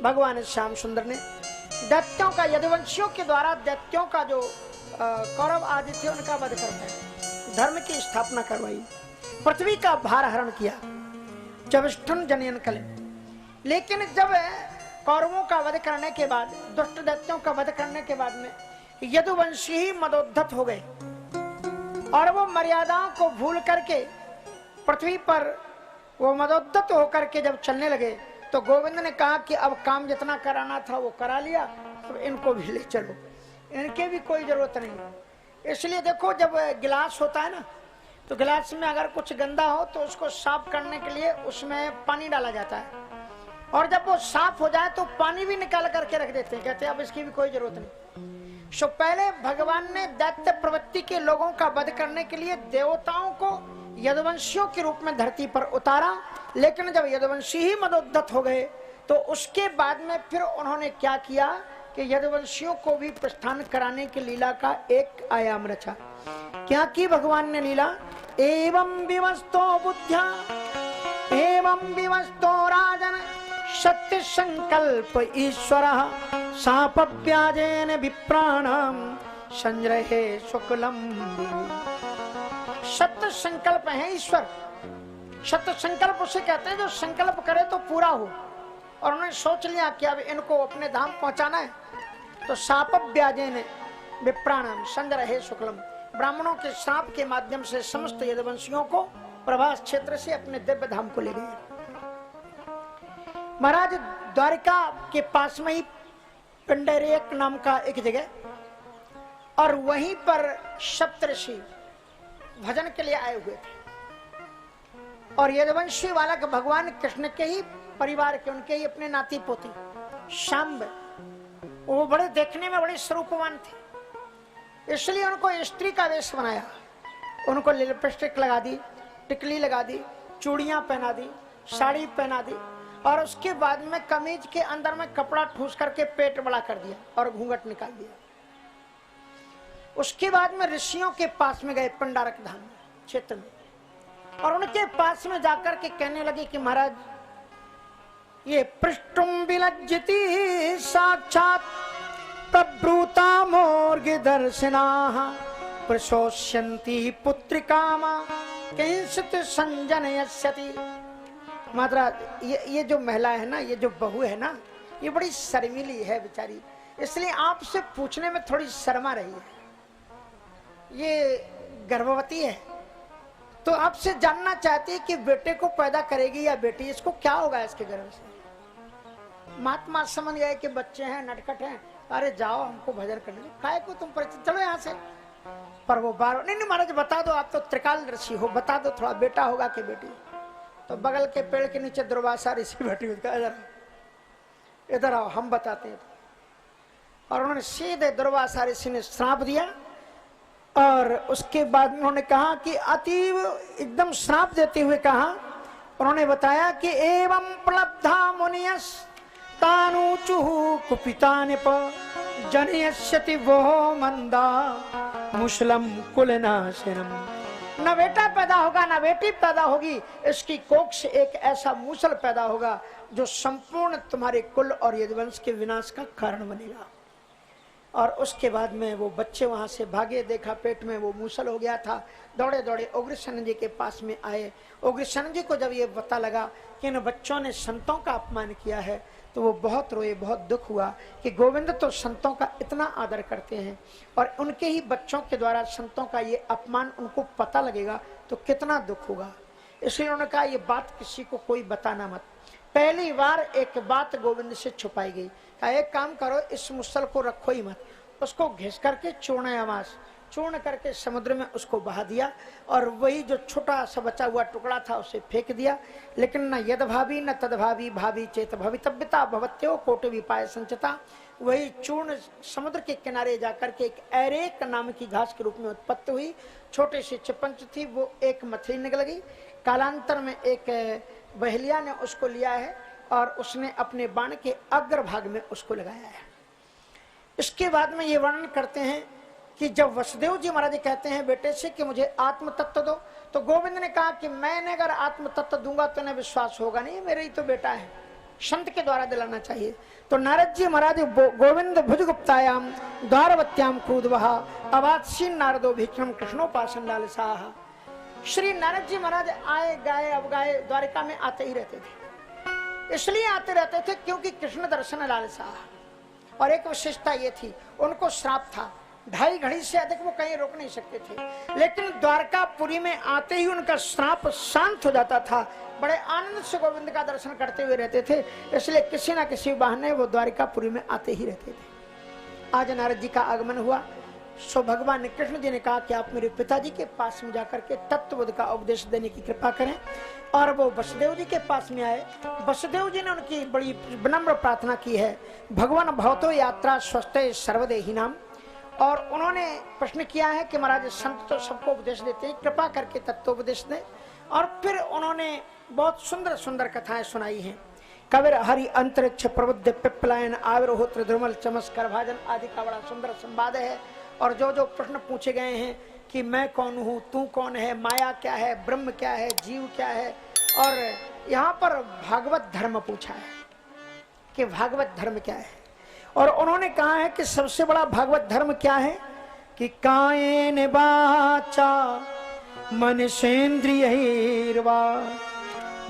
भगवान श्याम सुंदर ने दैत्यों का, यदुवंशियों के द्वारा दैत्यों का जो कौरव आदि थे उनका वध करके धर्म की स्थापना करवाई, पृथ्वी का भार हरण किया, चविष्ठन जनयन कले। लेकिन जब कौरवों का वध करने के बाद, दुष्ट दैत्यों का वध करने के बाद में यदुवंशी ही मदोद्धत हो गए और वो मर्यादाओं को भूल करके पृथ्वी पर वो मदोद्धत होकर के जब चलने लगे तो गोविंद ने कहा कि अब काम जितना कराना था वो करा लिया, तो इनको भी ले चलो, इनके भी कोई जरूरत नहीं। इसलिए देखो, जब गिलास होता है ना, तो गिलास में अगर कुछ गंदा हो तो उसको साफ करने के लिए उसमें पानी डाला जाता है, और जब वो साफ हो जाए तो पानी भी निकाल करके रख देते हैं, कहते हैं अब इसकी भी कोई जरूरत नहीं। सो पहले भगवान ने दैत्य प्रवृत्ति के लोगों का वध करने के लिए देवताओं को यदुवंशियों के रूप में धरती पर उतारा, लेकिन जब यदुवंशी ही मदोद्धत हो गए तो उसके बाद में फिर उन्होंने क्या किया कि यदुवंशियों को भी प्रस्थान कराने की लीला का एक आयाम रचा। क्या की भगवान ने लीला? एवं विवस्तो बुद्ध्या एवं विवस्तो राजन सत्य संकल्प ईश्वरः सापव्याजेन विप्राणाम संजृहे शुक्लम। सत्य संकल्प है ईश्वर। सत्य संकल्प उसे कहते हैं जो संकल्प करे तो पूरा हो, और उन्होंने सोच लिया कि अब इनको अपने धाम पहुंचाना है, तो सापव्याजेन विप्राणाम संजृहे शुक्लम, ब्राह्मणों के श्राप के माध्यम से समस्त यदुवंशियों को प्रभास क्षेत्र से अपने दिव्य धाम को ले गए। महाराज, द्वारिका के पास में ही पिंडरेक नाम का एक जगह, और वहीं पर सप्तऋषि भजन के लिए आए हुए थे, और यदुवंशी बालक भगवान कृष्ण के ही परिवार के, उनके ही अपने नाती पोती शाम्ब, वो बड़े देखने में बड़े स्वरूपवान थे, इसलिए उनको स्त्री का वेश बनाया। उनको लिपस्टिक लगा दी, टिकली लगा दी, चूड़ियां पहना दी, साड़ी पहना दी, और उसके बाद में कमीज के अंदर में कपड़ा ठूस करके पेट बड़ा कर दिया और घूंघट निकाल दिया। उसके बाद में ऋषियों के पास में गए, पंडारक धाम क्षेत्र में, और उनके पास में जाकर के कहने लगे कि महाराज, ये पृष्ठुम विलज्जति साक्षात प्रब्रूता मोर्गे दर्शनाः प्रशोष्यन्ति पुत्रिकामा किंचित् संजनयस्यति। महाराज, ये जो महिला है ना, ये जो बहू है ना, ये बड़ी शर्मीली है बेचारी, इसलिए आपसे पूछने में थोड़ी शर्मा रही है। ये गर्भवती है, तो आपसे जानना चाहती है कि बेटे को पैदा करेगी या बेटी, इसको क्या होगा इसके गर्भ से। महात्मा समझ गए कि बच्चे हैं, नटखट हैं, अरे जाओ हमको भजन करने दो, काय को तुम परिचित, चलो यहाँ से। पर वो बार नहीं महाराज बता दो, आप तो त्रिकाल ऋषि हो, बता दो थोड़ा, बेटा होगा कि बेटी। तो बगल के पेड़ के नीचे दुर्वासा ऋषि बैठी हुई, इधर आओ हम बताते हैं। और उन्होंने सीधे दुर्वासा ऋषि ने श्राप दिया, और उसके बाद उन्होंने कहा कि अतीव एकदम श्राप देते हुए कहा, उन्होंने बताया कि एवं प्लब्धा मुनियस तानुचुः कुपितानिप जनयस्यति वो मंदा मुसलम कुलनाशनम। न बेटा पैदा होगा न बेटी पैदा होगी, इसकी कोख से एक ऐसा मूसल पैदा होगा जो संपूर्ण तुम्हारे कुल और यदुवंश के विनाश का कारण बनेगा। और उसके बाद में वो बच्चे वहां से भागे, देखा पेट में वो मूसल हो गया था, दौड़े दौड़े उग्रसेन जी के पास में आए। उग्रसेन जी को जब ये पता लगा कि इन बच्चों ने संतों का अपमान किया है, तो वो बहुत रोए, बहुत दुख हुआ कि गोविंद तो संतों का इतना आदर करते हैं, और उनके ही बच्चों के द्वारा संतों का ये अपमान उनको पता लगेगा तो कितना दुख होगा। इसलिए उन्होंने कहा ये बात किसी को कोई बताना मत। पहली बार एक बात गोविंद से छुपाई गई, कहा एक काम करो, इस मुसल को रखो ही मत, उसको घिस करके चूर्ण करके समुद्र में उसको बहा दिया, और वही जो छोटा सा बचा हुआ टुकड़ा था उसे फेंक दिया। लेकिन न यद भावी न तद भावी भावी चेत भवितव्यता भवत्यो कोटि विपाय संचता, वही चूर्ण समुद्र के किनारे जाकर के एक एरेक नाम की घास के रूप में उत्पत्ति हुई। छोटे से चिपंच थी, वो एक मछली निकल गई। कालांतर में एक बहेलिया ने उसको लिया है और उसने अपने बाण के अग्रभाग में उसको लगाया है। इसके बाद में ये वर्णन करते हैं कि जब वसुदेव जी महाराज कहते हैं बेटे से कि मुझे आत्म तत्व दो, तो गोविंद ने कहा कि मैंने अगर आत्म तत्व दूंगा तो उन्हें विश्वास होगा नहीं, मेरा ही तो बेटा है, संत के द्वारा दिलाना चाहिए। तो नारद जी महाराज गोविंद भुजगुप्तायाम द्वारवत्याम क्रूदवहा अवात्सीन नारदो भीक्षण कृष्णोपासन लालसाह। श्री नारद जी महाराज आए गाए अब गाए द्वारिका में आते ही रहते थे। इसलिए आते रहते थे क्योंकि कृष्ण दर्शन लालसाह। और एक विशेषता ये थी, उनको श्राप था, 2.5 घड़ी से अधिक वो कहीं रुक नहीं सकते थे। लेकिन द्वारकापुरी में आते ही उनका श्राप शांत हो जाता था। बड़े आनंद से गोविंद का दर्शन करते हुए रहते थे। इसलिए किसी न किसी बहाने वो द्वारिकापुरी में आते ही रहते थे। आज नारद जी का आगमन हुआ, सो भगवान ने कृष्ण जी ने कहा कि आप मेरे पिताजी के पास में जाकर के तत्वबोध का उपदेश देने की कृपा करें। और वो वसुदेव जी के पास में आए। वसुदेव जी ने उनकी बड़ी विनम्र प्रार्थना की है, भगवान भवतो यात्रा स्वस्थ सर्वदेही नाम। और उन्होंने प्रश्न किया है कि महाराज संत तो सबको उपदेश देते हैं, कृपा करके तत्वोपदेश दें। और फिर उन्होंने बहुत सुंदर सुंदर कथाएं सुनाई हैं। कविर हरि अंतरिक्ष प्रबुद्ध पिप्पलायन आविर्होत्र ध्रुमल चमस करभाजन आदि का बड़ा सुंदर संवाद है। और जो जो प्रश्न पूछे गए हैं कि मैं कौन हूँ, तू कौन है, माया क्या है, ब्रह्म क्या है, जीव क्या है, और यहाँ पर भागवत धर्म पूछा है कि भागवत धर्म क्या है। और उन्होंने कहा है कि सबसे बड़ा भागवत धर्म क्या है कि कायेन वाचा मनसेन्द्रियैर्वा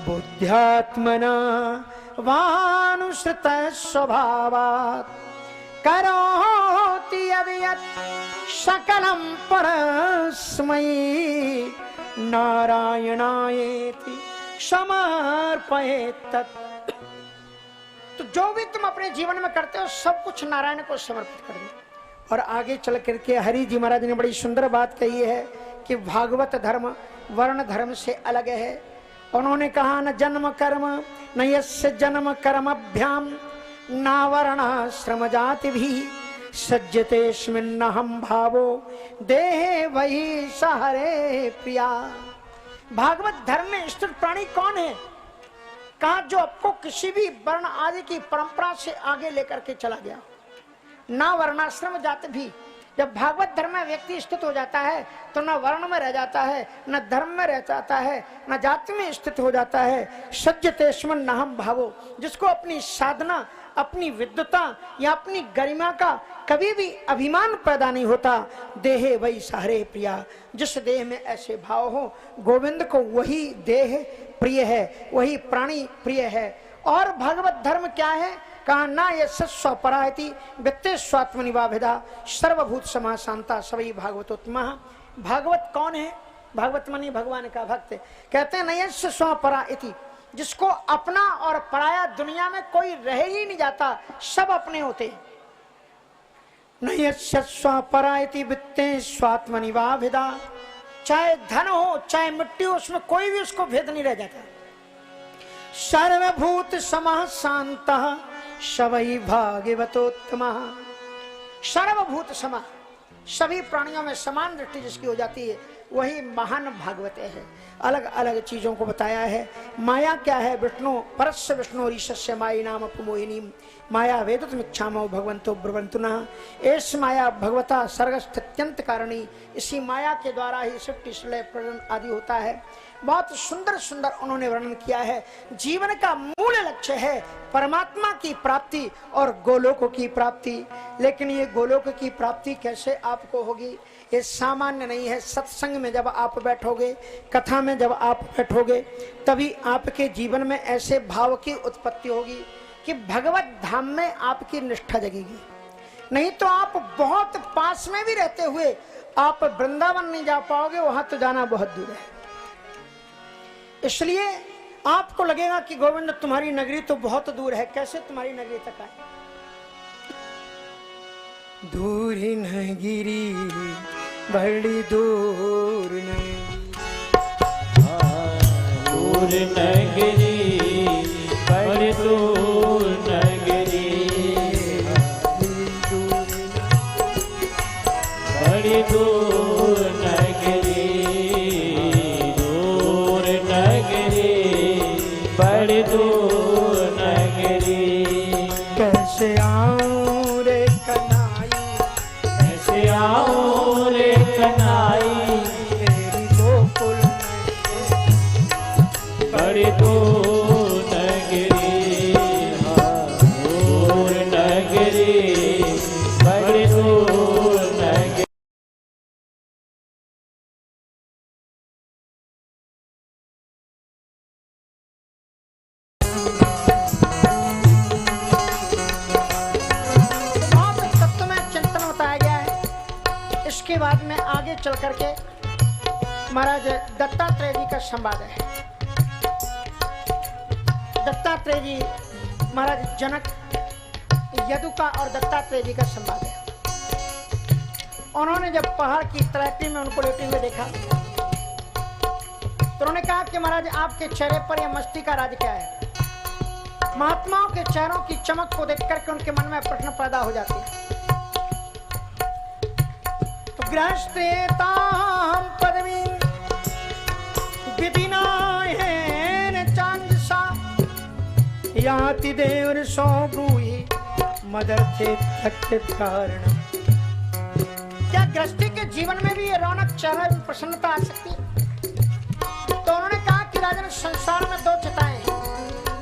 बुद्ध्यात्मना वानुसृत स्वभावात् करोति यद्यत् सकलं परस्मै नारायणायेति समर्पयेत् तत्। तो जो भी तुम अपने जीवन में करते हो सब कुछ नारायण को समर्पित कर दो। और आगे चल करके हरि जी महाराज ने बड़ी सुंदर बात कही है कि भागवत धर्म वर्ण धर्म से अलग है। उन्होंने कहा न जन्म कर्म न यस्य जन्म कर्मभ्याम ना वर्णाश्रम जाति भी सज्जतेस्मिन् हम भावो देहे वही सहरे प्रिया। भागवत धर्म में स्थित प्राणी कौन है? कहा जो आपको किसी भी वर्ण आदि की परंपरा से आगे लेकर के चला गया, ना वर्णाश्रम जाति भी। जब भागवत धर्म में व्यक्ति स्थित हो जाता है तो न वर्ण में रह जाता है, न धर्म में रह जाता है, न जाति में स्थित हो जाता है। सज्जतेस्मिन् नाहम भावो, जिसको अपनी साधना, अपनी विद्वता या अपनी गरिमा का कभी भी अभिमान पैदा नहीं होता। देहे वही सहरे प्रिया, जिस देह में ऐसे भाव हो गोविंद को वही देह प्रिय है, वही प्राणी प्रिय है। और भागवत धर्म क्या है? कहा ना ये स्वपरायति वित्ते स्वात्मनिवाभिदा सर्वभूत समाशांता सभी भागवतोत्तमा। भागवत कौन है? भागवत मानी भगवान का भक्त। कहते हैं नयस्य स्वपरायति, जिसको अपना और पराया दुनिया में कोई रह ही नहीं जाता, सब अपने होते हैं। नयस्य स्वपरायति वित्ते स्वात्मनिवाभिदा, चाहे धन हो चाहे मिट्टी हो, उसमें कोई भी उसको भेद नहीं रह जाता। सर्वभूत समः शांतः सवै भागवतोत्तमः। सर्वभूत समः, सभी प्राणियों में समान दृष्टि जिसकी हो जाती है वही महान भागवत है। अलग अलग चीजों को बताया है। माया क्या है? विष्णु परस्य विष्णु ईशस्य माई नाम अपमोहिनी माया वेदतमिच्छामो भगवंतो ब्रुवंतुनः। एष माया भगवता सर्गस्थित्यंत कारणी। इसी माया के द्वारा ही सृष्टि प्रलय प्रलय आदि होता है। बहुत सुंदर सुंदर उन्होंने वर्णन किया है। जीवन का मूल लक्ष्य है परमात्मा की प्राप्ति और गोलोक की प्राप्ति। लेकिन ये गोलोक की प्राप्ति कैसे आपको होगी? ये सामान्य नहीं है। सत्संग में जब आप बैठोगे, कथा में जब आप बैठोगे, तभी आपके जीवन में ऐसे भाव की उत्पत्ति होगी कि भगवत धाम में आपकी निष्ठा जगेगी। नहीं तो आप बहुत पास में भी रहते हुए आप वृंदावन नहीं जा पाओगे, वहां तो जाना बहुत दूर है। इसलिए आपको लगेगा कि गोविंद तुम्हारी नगरी तो बहुत दूर है। कैसे तुम्हारी नगरी तक आए? दूर नगरी बड़ी दूर नगरी, दूर नगरी बड़ी दूर नगरी, बड़ी दूर नगरी, दूर नगरी बड़ी दूर नगरी। कैसे आऊं रे कन्हाई, कैसे आऊं रे कन्हाई, तेरी गोकुल बड़ी दूर नगरी, इसके बाद में आगे चल करके महाराज दत्तात्रेय जी का संवाद है। दत्तात्रेय जी महाराज जनक, यदुका और दत्तात्रेय जी का संवाद है। उन्होंने जब पहाड़ की तलहटी में उनको लेटे हुए देखा तो उन्होंने कहा कि महाराज आपके चेहरे पर यह मस्ती का राज क्या है। महात्माओं के चेहरों की चमक को देख करके उनके मन में प्रश्न पैदा हो जाते हैं। तो गृहस्थेताम पदवी विधिना है चांदसा याति देवर सौ ब्रूहि मदर्थे तक्ति कारण। क्या गृहस्थी के जीवन में भी ये रौनक, चेहरा में प्रसन्नता आ सकती है? तो उन्होंने कहा कि राजन, संसार में दो चिताएं हैं।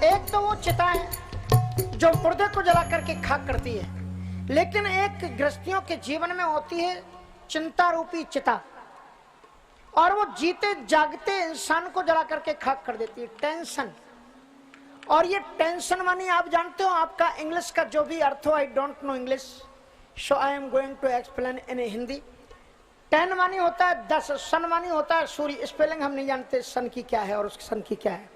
एक तो वो चिता है जो मुर्दे को जला करके खाक करती है, लेकिन एक गृहस्थियों के जीवन में होती है चिंता रूपी चिता, और वो जीते जागते इंसान को जला करके खाक कर देती है, टेंशन। और ये टेंशन मानी आप जानते हो, आपका इंग्लिश का जो भी अर्थ हो, I don't know English so I am going to explain in Hindi. 10 मानी होता है 10, सन मानी होता है सूर्य। स्पेलिंग हम नहीं जानते सन की क्या है और उसकी सन की क्या है,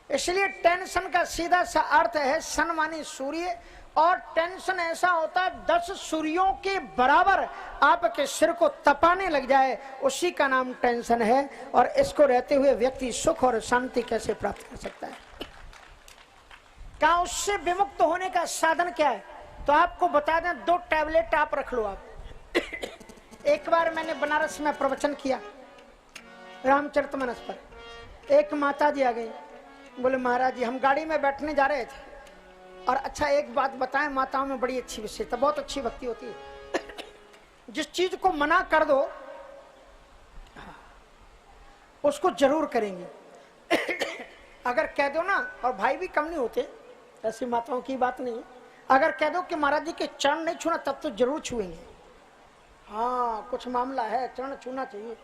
इसलिए टेंशन का सीधा सा अर्थ है सन मानी सूर्य। और टेंशन ऐसा होता है 10 सूर्यों के बराबर आपके सिर को तपाने लग जाए, उसी का नाम टेंशन है। और इसको रहते हुए व्यक्ति सुख और शांति कैसे प्राप्त कर सकता है? क्या उससे विमुक्त होने का साधन क्या है? तो आपको बता दें, 2 टैबलेट आप रख लो। आप एक बार मैंने बनारस में प्रवचन किया रामचरितमानस पर। एक माता जी आ गई, बोले महाराज जी हम गाड़ी में बैठने जा रहे थे, और अच्छा एक बात बताएं, माताओं में बड़ी अच्छी विशेषता, बहुत अच्छी भक्ति होती है। जिस चीज को मना कर दो उसको जरूर करेंगी। अगर कह दो ना, और भाई भी कम नहीं होते, ऐसी माताओं की बात नहीं है, अगर कह दो कि महाराज जी के चरण नहीं छूना, तब तो जरूर छुएंगे। हाँ कुछ मामला है, चरण छूना चाहिए,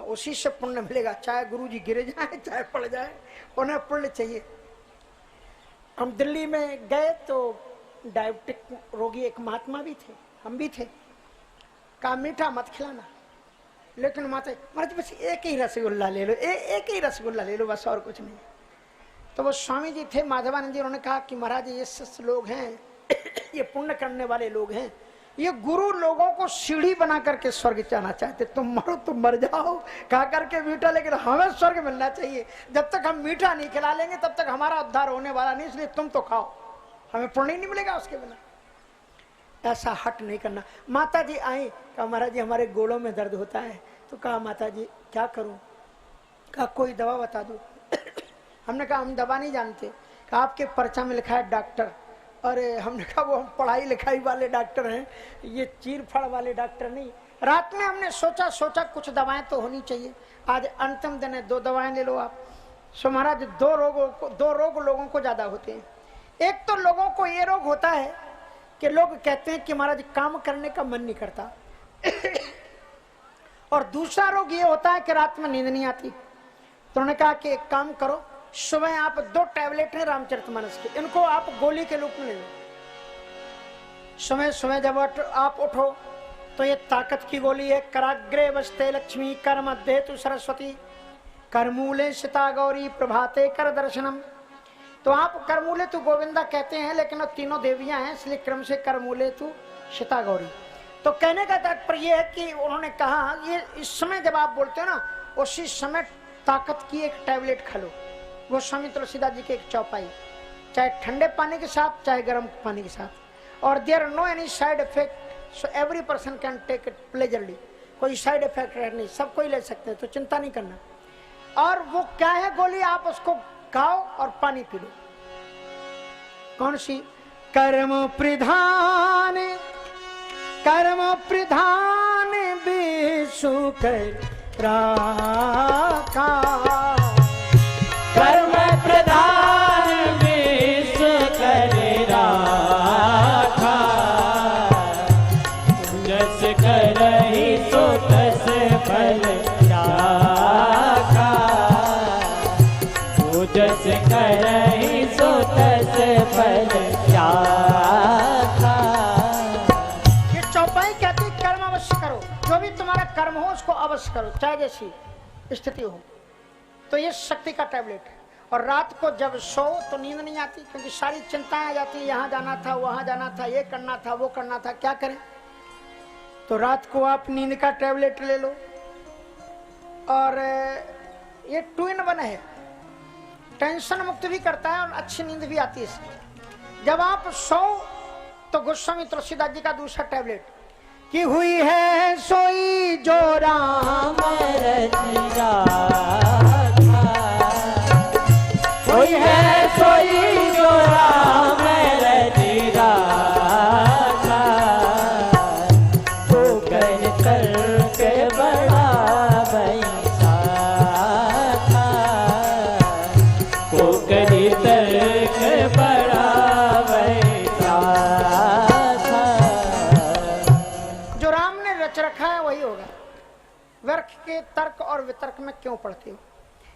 उसी से पुण्य मिलेगा। चाहे गुरु जी गिरे जाए चाहे पड़ जाए, उन्हें पुण्य चाहिए। हम दिल्ली में गए तो डायबिटिक रोगी एक महात्मा भी थे, हम भी थे। कहा मीठा मत खिलाना, लेकिन माता महाराज बस एक ही रसगुल्ला ले लो, एक ही रसगुल्ला ले लो बस, और कुछ नहीं। तो वो स्वामी जी थे माधवानंद जी, उन्होंने कहा कि महाराज ये शिष्य लोग हैं, ये पुण्य करने वाले लोग हैं, ये गुरु लोगों को सीढ़ी बना करके स्वर्ग जाना चाहते। तुम मरो तो मर जाओ खा करके मीठा, लेकिन हमें स्वर्ग मिलना चाहिए। जब तक हम मीठा नहीं खिला लेंगे तब तक हमारा उद्धार होने वाला नहीं, इसलिए तुम तो खाओ, हमें पुण्य नहीं मिलेगा उसके बिना। ऐसा हट नहीं करना। माता जी आई, कहा महाराज जी हमारे गोड़ों में दर्द होता है। तो कहा माता जी क्या करूं? कहा कोई दवा बता दो। हमने कहा हम दवा नहीं जानते। कहा आपके पर्चा में लिखा है डॉक्टर। अरे हमने कहा वो हम पढ़ाई लिखाई वाले डॉक्टर हैं, ये चीर फाड़ वाले डॉक्टर नहीं। रात में हमने सोचा कुछ दवाएं तो होनी चाहिए, आज अंतिम दिन है, 2 दवाएं ले लो आप। सो महाराज 2 रोग लोगों को ज्यादा होते हैं। एक तो लोगों को ये रोग होता है कि लोग कहते हैं कि महाराज काम करने का मन नहीं करता। और दूसरा रोग ये होता है कि रात में नींद नहीं आती। तो उन्होंने कहा कि एक काम करो, सुबह आप 2 टैबलेट हैं रामचरितमानस के, इनको आप गोली के रूप में ले लो। सुबह जब आप उठो तो ये ताकत की गोली है। कराग्रे वस्ते लक्ष्मी, कर मध्य तु सरस्वती, करमूले सीता गौरी, प्रभाते कर दर्शनम। तो आप करमूले तु गोविंदा कहते हैं, लेकिन वो तीनों देवियां हैं, इसलिए क्रम से करमूले तु सीता गौरी। तो कहने का तात्पर्य है कि उन्होंने कहा ये इस समय जब आप बोलते हो ना, उसी समय ताकत की एक टैबलेट खा लो। वो स्वामी तुलसीदास जी की एक चौपाई, चाहे ठंडे पानी के साथ चाहे गर्म पानी के साथ। और there no any side effect, so every person can take it pleasurely. कोई साइड इफेक्ट नहीं, सब कोई ले सकते हैं, तो चिंता नहीं करना। और वो क्या है गोली, आप उसको खाओ और पानी पी लो। कौन सी? कर्म प्रधान विश्व राखा, कर्म प्रधान विश्व कर राखा, जस करहि सो तस फल चाखा, जस करहि सो तस फल चाखा। ये चौपाई कहती कर्म अवश्य करो। करो, चाहे जैसी स्थिति हो। तो ये शक्ति का टैबलेट है। और रात को जब सो तो नींद नहीं आती, क्योंकि सारी चिंताएं आ जाती, यहाँ जाना था, वहां जाना था, ये करना था, वो करना था, क्या करें। तो रात को आप नींद का टैबलेट ले लो। और ये 2 in 1 है, टेंशन मुक्त भी करता है और अच्छी नींद भी आती है इसमें। जब आप सो तो गोस्वामी तुलसीदास जी का दूसरा टैबलेट कि हुई है सोई जो राम रचिया कोई है सोई जो राम रचिया तो कर करके बड़ा बैठा था तो कर करके बड़ा बैठा था। जो राम ने रच रखा है वही होगा। व्यर्थ के तर्क और वितर्क में क्यों पड़ते हो।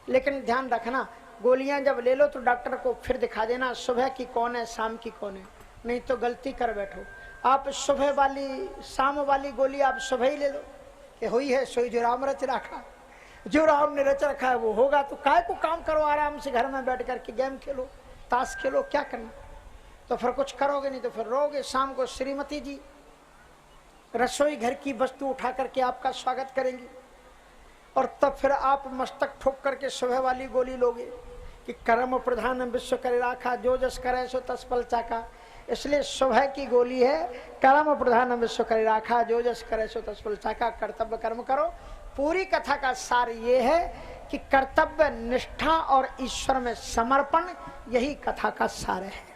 लेकिन ध्यान रखना, गोलियां जब ले लो तो डॉक्टर को फिर दिखा देना सुबह की कौन है शाम की कौन है, नहीं तो गलती कर बैठो। आप सुबह वाली शाम वाली गोली आप सुबह ही ले लो कि हुई है सोई जो राम रच रखा, जो राम ने रच रखा है वो होगा। तो काय को काम करो, आराम से घर में बैठ करके गेम खेलो, ताश खेलो, क्या करना। तो फिर कुछ करोगे नहीं तो फिर रोगे। शाम को श्रीमती जी रसोई घर की वस्तु उठा करके आपका स्वागत करेंगी और तब फिर आप मस्तक ठोक करके सुबह वाली गोली लोगे कि कर्म प्रधान विश्व करे राखा, जो जस करे सो तस फल चाका। इसलिए सुबह की गोली है कर्म प्रधान विश्व करे राखा, जो जस करे सो तस फल चाका। कर्तव्य कर्म करो। पूरी कथा का सार ये है कि कर्तव्य निष्ठा और ईश्वर में समर्पण, यही कथा का सार है।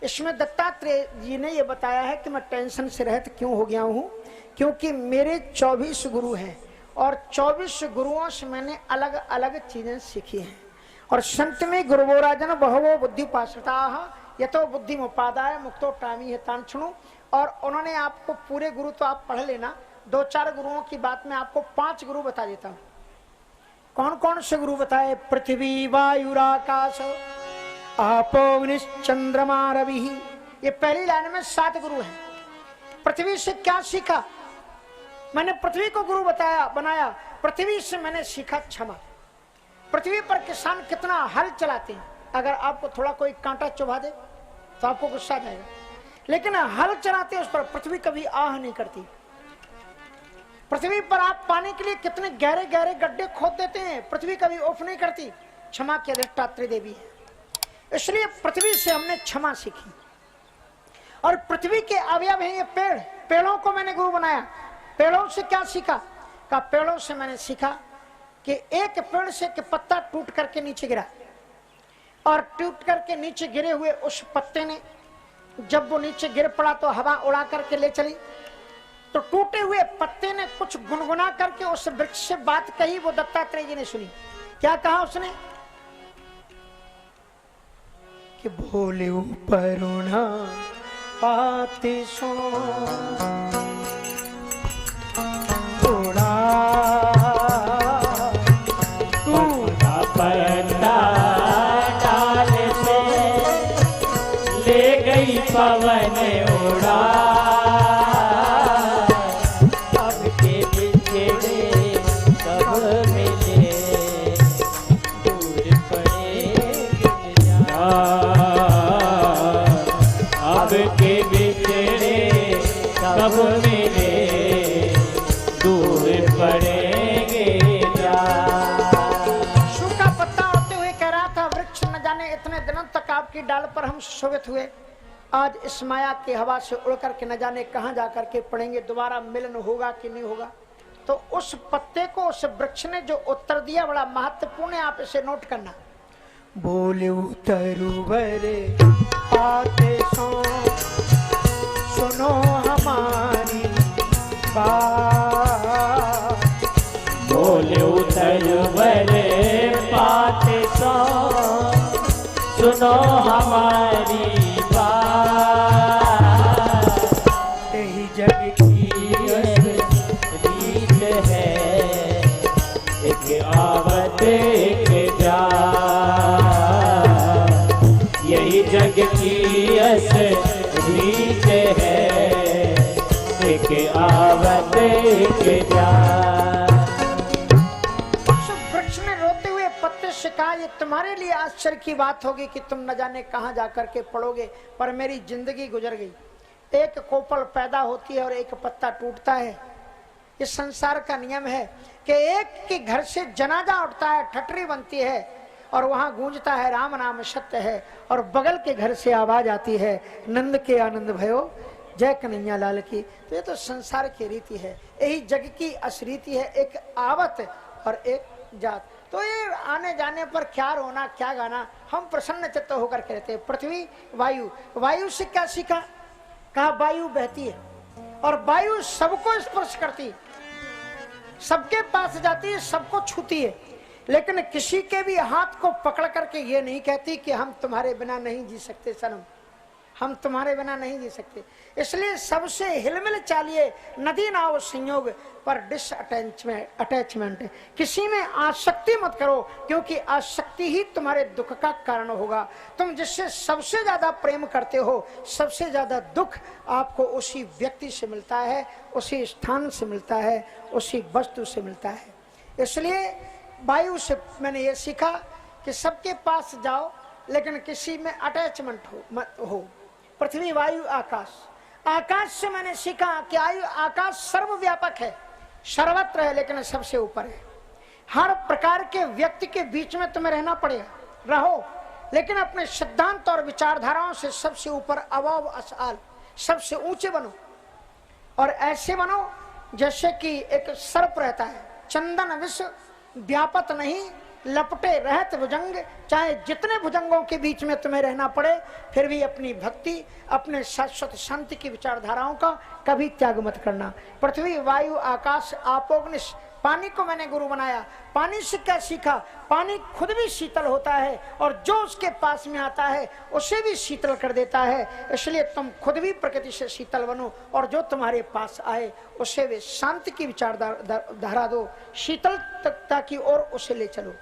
इसमें दत्तात्रेय जी ने यह बताया है कि मैं टेंशन से रहित क्यों हो गया हूं, क्योंकि मेरे 24 गुरु हैं और 24 गुरुओं से मैंने अलग अलग चीजें सीखी हैं। और संत में गुरुवोराजन बहवो बुद्धि उपासता यतो बुद्धि मुपादाय मुक्तो टामी है तांछणु। और उन्होंने आपको पूरे गुरु तो आप पढ़ लेना, 2-4 गुरुओं की बात में आपको 5 गुरु बता देता हूं। कौन कौन से गुरु बताए? पृथ्वी वायुराकाश आपोग्निश्चंद्रमा रवि। ये पहली लाइन में 7 गुरु हैं। पृथ्वी से क्या सीखा? मैंने पृथ्वी को गुरु बताया बनाया। पृथ्वी से मैंने सीखा क्षमा। पृथ्वी पर किसान कितना हल चलाते हैं, अगर आपको थोड़ा कोई कांटा चुभा दे तो आपको गुस्सा आ जाएगा, लेकिन हल चलाते उस पर पृथ्वी कभी आह नहीं करती। पृथ्वी पर आप पानी के लिए कितने गहरे गहरे गड्ढे खोद देते हैं, पृथ्वी कभी उफ नहीं करती। क्षमा की अधिष्ठात्री देवी है, इसलिए पृथ्वी से हमने क्षमा सीखी। और पृथ्वी के अवयव हैं ये पेड़, पेड़ों को मैंने गुरु बनाया। पेड़ों से क्या सीखा? का पेड़ों से मैंने सीखा कि एक पेड़ से के पत्ता टूट करके नीचे गिरा और टूट करके नीचे गिरे हुए उस पत्ते ने जब वो नीचे गिर पड़ा तो हवा उड़ा करके ले चली। तो टूटे हुए पत्ते ने कुछ गुनगुना करके उस वृक्ष से बात कही, वो दत्तात्रेय जी ने सुनी। क्या कहा उसने? कि भोले परुणा पाते सो पवन उड़ा अब के बिछड़े कब मिले दूर पड़े अब के बिछड़े कब मिले दूर पड़ेंगे क्या। सूखा पत्ता होते हुए कह रहा था वृक्ष न जाने इतने दिनों तक आपकी डाल पर हम सुशोभित हुए, आज इस माया की हवा से उड़ करके न जाने कहां जाकर के पड़ेंगे, दोबारा मिलन होगा कि नहीं होगा। तो उस पत्ते को उस वृक्ष ने जो उत्तर दिया बड़ा महत्वपूर्ण है, आप इसे नोट करना। बोले तरुवरे आते सो सुनो हमारी बात। बोले तरुवरे पाते सो सुनो हमारी जग की रीत है एक आवत एक जा, यही जग की रीत है एक आवत एक जा। ये तुम्हारे लिए आश्चर्य की बात होगी कि तुम न जाने कहां जाकर के पड़ोगे, पर मेरी जिंदगी गुजर गई। एक कोपल पैदा होती है और एक पत्ता टूटता है। ये संसार का नियम है कि एक के घर से जनाजा उठता है, ठटरी बनती है और वहां गूंजता है राम नाम सत्य है, और बगल के घर से आवाज आती है नंद के आनंद भयो जय कन्हैया लाल की। तो ये तो संसार की रीति है, यही जग की असरीति है, एक आवत और एक जात। तो ये आने जाने पर क्या रोना क्या गाना, हम प्रसन्न चित्त होकर कहते हैं। पृथ्वी वायु, वायु से क्या सीखा? कहा वायु बहती है और वायु सबको स्पर्श करती, सबके पास जाती है, सबको छूती है, लेकिन किसी के भी हाथ को पकड़ करके ये नहीं कहती कि हम तुम्हारे बिना नहीं जी सकते सनम, हम तुम्हारे बिना नहीं जी सकते। इसलिए सबसे हिलमिल चालिए, नदी नाव संयोग पर डिस अटैचमेंट, किसी में आसक्ति मत करो, क्योंकि आसक्ति ही तुम्हारे दुख का कारण होगा। तुम जिससे सबसे ज्यादा प्रेम करते हो, सबसे ज्यादा दुख आपको उसी व्यक्ति से मिलता है, उसी स्थान से मिलता है, उसी वस्तु से मिलता है। इसलिए वायु से मैंने ये सीखा कि सबके पास जाओ, लेकिन किसी में अटैचमेंट हो। पृथ्वी वायु आकाश, आकाश से मैंने सीखा कि आकाश सर्वव्यापक है, सर्वत्र है, लेकिन सबसे ऊपर है। हर प्रकार के व्यक्ति के बीच में तुम्हें रहना पड़ेगा, रहो, लेकिन अपने सिद्धांत और विचारधाराओं से सबसे ऊपर अवाव असआल, सबसे ऊंचे बनो। और ऐसे बनो जैसे कि एक सर्प रहता है, चंदन विश्व व्यापत नहीं, लपटे रहत भुजंग, चाहे जितने भुजंगों के बीच में तुम्हें रहना पड़े, फिर भी अपनी भक्ति, अपने शाश्वत शांति की विचारधाराओं का कभी त्याग मत करना। पृथ्वी वायु आकाश आपोग्निश, पानी को मैंने गुरु बनाया। पानी से क्या सीखा? पानी खुद भी शीतल होता है और जो उसके पास में आता है उसे भी शीतल कर देता है। इसलिए तुम खुद भी प्रकृति से शीतल बनो और जो तुम्हारे पास आए उसे वे शांति की विचारधारा दो, शीतलता की ओर उसे ले चलो।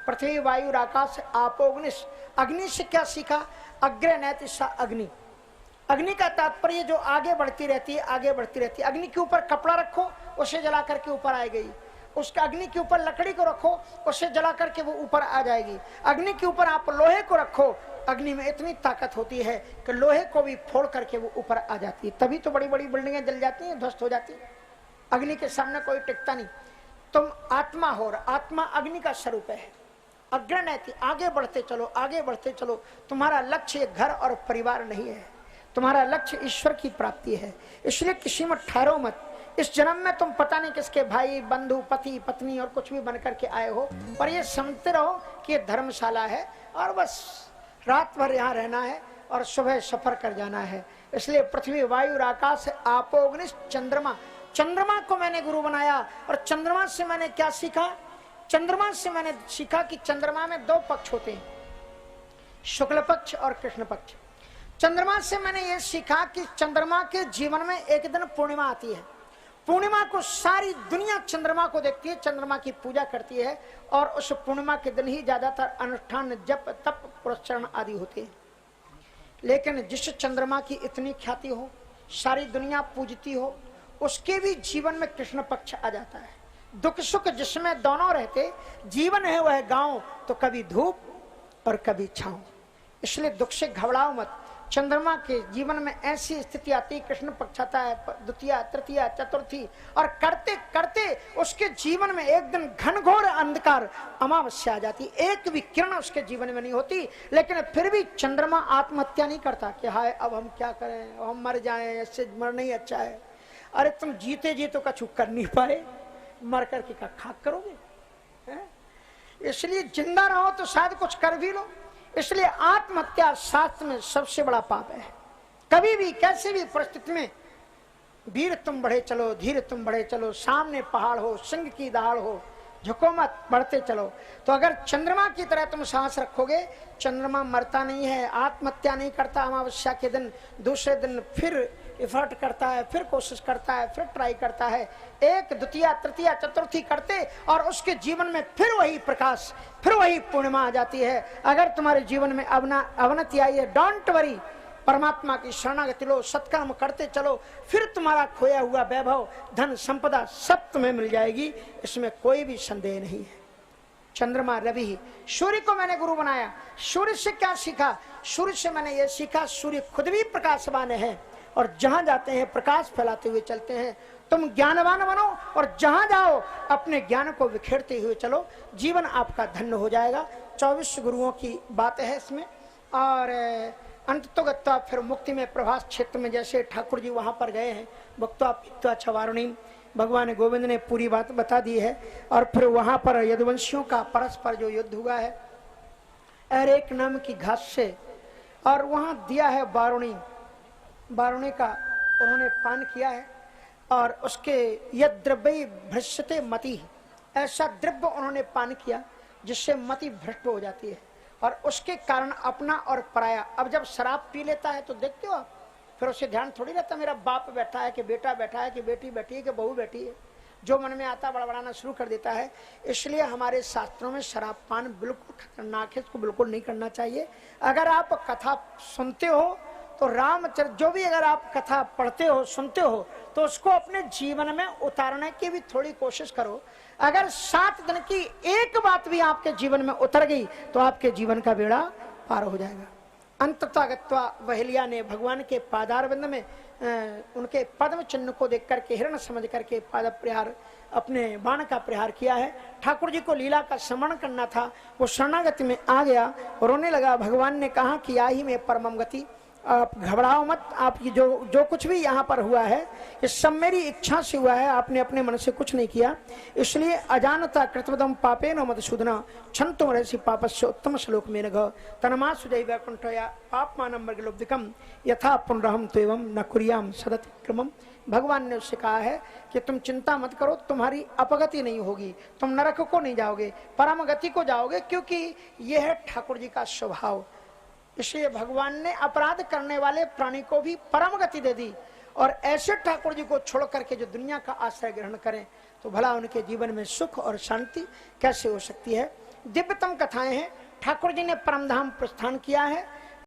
पृथ्वी वायु आकाश आपोग्निश, अग्नि से क्या सीखा? अग्रे नैतिशा अग्नि, अग्नि का तात्पर्य जो आगे बढ़ती रहती है, आगे बढ़ती रहती है। अग्नि के ऊपर कपड़ा रखो, उसे जला करके ऊपर आ गई। उसका अग्नि के ऊपर लकड़ी को रखो, उसे जला करके वो ऊपर आ जाएगी। अग्नि के ऊपर आप लोहे को रखो, अग्नि में इतनी ताकत होती है कि लोहे को भी फोड़ करके वो ऊपर आ जाती है। तभी तो बड़ी बड़ी बिल्डिंगें जल जाती हैं, ध्वस्त हो जाती है। अग्नि के सामने कोई टिकता नहीं। तुम आत्मा हो, आत्मा अग्नि का स्वरूप है। अग्रनैति, आगे बढ़ते चलो, आगे बढ़ते चलो। तुम्हारा लक्ष्य घर और परिवार नहीं है, तुम्हारा लक्ष्य ईश्वर की प्राप्ति है। इसलिए किसी में ठहरो मत। इस जन्म में तुम पता नहीं किसके भाई बंधु पति पत्नी और कुछ भी बन करके आए हो, पर ये समझते रहो कि ये धर्मशाला है और बस रात भर यहाँ रहना है और सुबह सफर कर जाना है। इसलिए पृथ्वी वायु आकाश आपोग्निश चंद्रमा, चंद्रमा को मैंने गुरु बनाया। और चंद्रमा से मैंने क्या सीखा? चंद्रमा से मैंने सीखा कि चंद्रमा में दो पक्ष होते हैं, शुक्ल पक्ष और कृष्ण पक्ष। चंद्रमा से मैंने ये सीखा कि चंद्रमा के जीवन में एक दिन पूर्णिमा आती है। पूर्णिमा को सारी दुनिया चंद्रमा को देखती है, चंद्रमा की पूजा करती है, और उस पूर्णिमा के दिन ही ज्यादातर अनुष्ठान जप तप पुरस्चरण आदि होते हैं। लेकिन जिस चंद्रमा की इतनी ख्याति हो, सारी दुनिया पूजती हो, उसके भी जीवन में कृष्ण पक्ष आ जाता है। दुख सुख जिसमें दोनों रहते, जीवन है वह गांव, तो कभी धूप और कभी छांव। इसलिए दुख से घबराओ मत। चंद्रमा के जीवन में ऐसी स्थिति आती, कृष्ण पक्ष आता है, द्वितीया तृतीया चतुर्थी, और करते करते उसके जीवन में एक दिन घनघोर अंधकार अमावस्या आ जाती, एक भी किरण उसके जीवन में नहीं होती। लेकिन फिर भी चंद्रमा आत्महत्या नहीं करता कि हाय अब हम क्या करें, अब हम मर जाएं, ऐसे मरना ही अच्छा है। अरे तुम जीते जी तो कछु कर नहीं पाए, मर करके का खाक करोगे है? इसलिए जिंदा रहो तो शायद कुछ कर भी लो। इसलिए आत्महत्या शास्त्र में सबसे बड़ा पाप है। कभी भी कैसे भी परिस्थिति में वीर तुम बढ़े चलो, धीरे तुम बढ़े चलो, सामने पहाड़ हो, सिंह की दहाड़ हो, झुको मत, बढ़ते चलो। तो अगर चंद्रमा की तरह तुम सांस रखोगे, चंद्रमा मरता नहीं है, आत्महत्या नहीं करता। अमावस्या के दिन दूसरे दिन फिर एफर्ट करता है, फिर कोशिश करता है, फिर ट्राई करता है, एक द्वितीया तृतीया चतुर्थी करते, और उसके जीवन में फिर वही प्रकाश, फिर वही पूर्णिमा आ जाती है। अगर तुम्हारे जीवन में अवनति आई है, डोंट वरी, परमात्मा की शरणागति लो, सत्कर्म करते चलो, फिर तुम्हारा खोया हुआ वैभव धन संपदा सब तुम्हें मिल जाएगी, इसमें कोई भी संदेह नहीं है। चंद्रमा रवि ही। सूर्य को मैंने गुरु बनाया। सूर्य से क्या सीखा? सूर्य से मैंने ये सीखा सूर्य खुद भी प्रकाशवान है और जहां जाते हैं प्रकाश फैलाते हुए चलते हैं। तुम ज्ञानवान बनो और जहां जाओ अपने ज्ञान को बिखेरते हुए चलो, जीवन आपका धन्य हो जाएगा। 24 गुरुओं की बात है इसमें। और अंततोगत्वा फिर मुक्ति में प्रभास क्षेत्र में जैसे ठाकुर जी वहां पर गए हैं, भक्त्वा पीत्वा छवारुणी, भगवान गोविंद ने पूरी बात बता दी है। और फिर वहां पर यदुवंशियों का परस्पर जो युद्ध हुआ है अरेक नाम की घास से, और वहां दिया है बारुणी, बारुणी का उन्होंने पान किया है और उसके यद द्रव्य भ्रष्यते मति, ऐसा द्रव्य उन्होंने पान किया जिससे मति भ्रष्ट हो जाती है और उसके कारण अपना और पराया। अब जब शराब पी लेता है तो देखते हो आप, फिर उसे ध्यान थोड़ी रहता मेरा बाप बैठा है कि बेटा बैठा है कि बेटी बैठी है कि बहू बैठी है, जो मन में आता बड़बड़ाना शुरू कर देता है। इसलिए हमारे शास्त्रों में शराब पान बिल्कुल खतरनाक है, इसको बिल्कुल नहीं करना चाहिए। अगर आप कथा सुनते हो तो रामचरित जो भी अगर आप कथा पढ़ते हो सुनते हो तो उसको अपने जीवन में उतारने की भी थोड़ी कोशिश करो। अगर 7 दिन की एक बात भी आपके जीवन में उतर गई तो आपके जीवन का बेड़ा पार हो जाएगा। अंततः गत्वा वहलिया ने भगवान के पादारविंद में उनके पद्म चिन्ह को देख करके हिरण समझ करके पाद प्रहार अपने बाण का प्रहार किया है। ठाकुर जी को लीला का स्मरण करना था, वो शरणागति में आ गया, रोने लगा। भगवान ने कहा कि आई में परमम गति, आप घबराओ मत, आपकी जो कुछ भी यहाँ पर हुआ है ये सब मेरी इच्छा से हुआ है, आपने अपने मन से कुछ नहीं किया। इसलिए अजानता कृतवदम पापे न मधुसूदना छंतुम रहसी पापस्य उत्तम श्लोक में नघ तनमा सुजय वैकुंठया पाप मानम मृगलोब्धिकम यथा पुनरहम त्वेवम न कुरियाम सदतिक्रमम। भगवान ने उससे कहा है कि तुम चिंता मत करो, तुम्हारी अपगति नहीं होगी, तुम नरक को नहीं जाओगे, परम गति को जाओगे, क्योंकि यह है ठाकुर जी का स्वभाव। इसलिए भगवान ने अपराध करने वाले प्राणी को भी परम गति दे दी। और ऐसे ठाकुर जी को छोड़ करके जो दुनिया का आश्रय ग्रहण करें तो भला उनके जीवन में सुख और शांति कैसे हो सकती है। दिव्यतम कथाएं हैं। ठाकुर जी ने परमधाम प्रस्थान किया है